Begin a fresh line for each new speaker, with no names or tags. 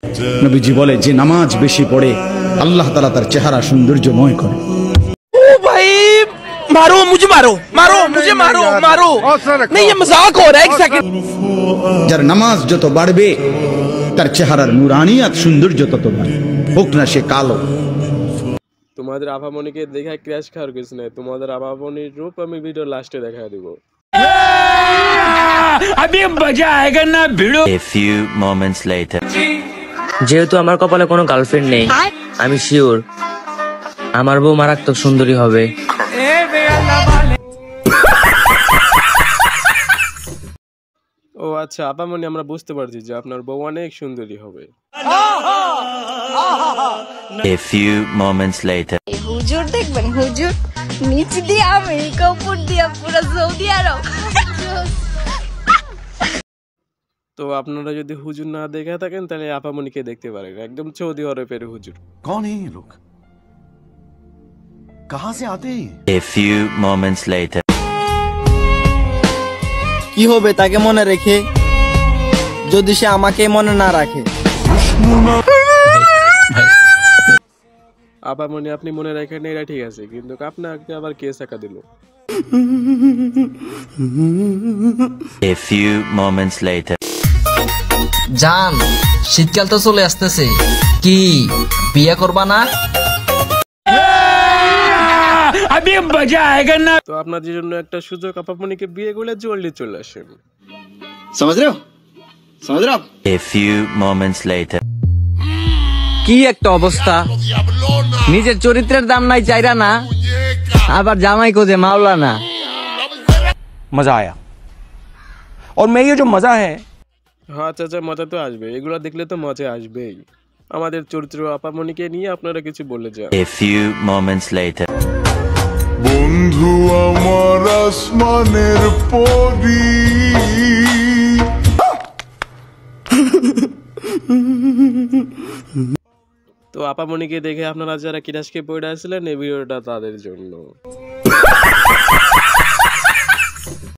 নবীজি বলে যে নামাজ বেশি পড়ে আল্লাহ তাআলা তার চেহারা সৌন্দর্যময় করে।
ও ভাই मारो मुझे मारो मारो मुझे मारो मारो नहीं ये मजाक हो रहा है एक सेकंड।
যার নামাজ যত বাড়বে তার চেহারার নুরানিয়াত সৌন্দর্য তত বাড়বে, হোক না সে কালো।
তোমাদের আপামনিকে দেখে ক্র্যাশ খাওয়ার কিছু নেই, তোমাদের আপামনির রূপ আমি ভিডিও লাস্টে দেখা দিব।
अभी मजा आएगा ना भिड़ो।
A few moments later.
যেহেতু আমার কপালে কোনো গার্লফ্রেন্ড নেই, আমি শিওর আমার বউ মারাত্মক সুন্দরী হবে।
ও আচ্ছা আপামনি, আমরা বুঝতে পারছি যে আপনার বউ অনেক সুন্দরী হবে।
A few moments later.
হুজুর দেখবেন, হুজুর নিচ দিয়ে আমেরিকা, উপর দিয়ে পুরো সৌদি আরব।
তো আপনারা যদি হুজুর না দেখে থাকেন তাহলে আপামনিকে দেখতে পারেন, একদম সৌদি আরবের হুজুর।
कौन है ये लोग, कहां से आते हैं?
A few moments later.
কি হবে তাকে মনে রেখে যদি সে আমাকে মনে না রাখে?
আপামনি আপনি মনে রাখেন এটা ঠিক আছে, কিন্তু আপনাকে আবার কে চাকা দিল?
A few moments later.
জান, শীতকাল তো চলে আসতেছে, কি বিয়ে করবা না?
अभी मजा आएगा ना।
তো আপনাদের জন্য একটা সুযোগ, আপামনিকে বিয়ে করলে জলদি চলে আসেন।
समझ रहे हो, समझ रहे हो आप?
A few moments later.
কি একটা অবস্থা, নিজের চরিত্রের দাম নাই চাইরা না, আবার জামাই কোজে মাওলা না।
मजा आया और मैं ये जो मजा है
হ্যাঁ চাচা, মজা তো আসবে, এগুলো দেখলে তো মজা আসবেই। আমাদের চরিত্র আপামনিকে নিয়ে আপনারা কিছু বলে যান।
A few moments later.
বন্ধু আমার আসমানের পরি,
তো আপামনিকে দেখে আপনারা যারা কিরাসকে পড়ে আসছিলেন, এই ভিডিওটা তাদের জন্য।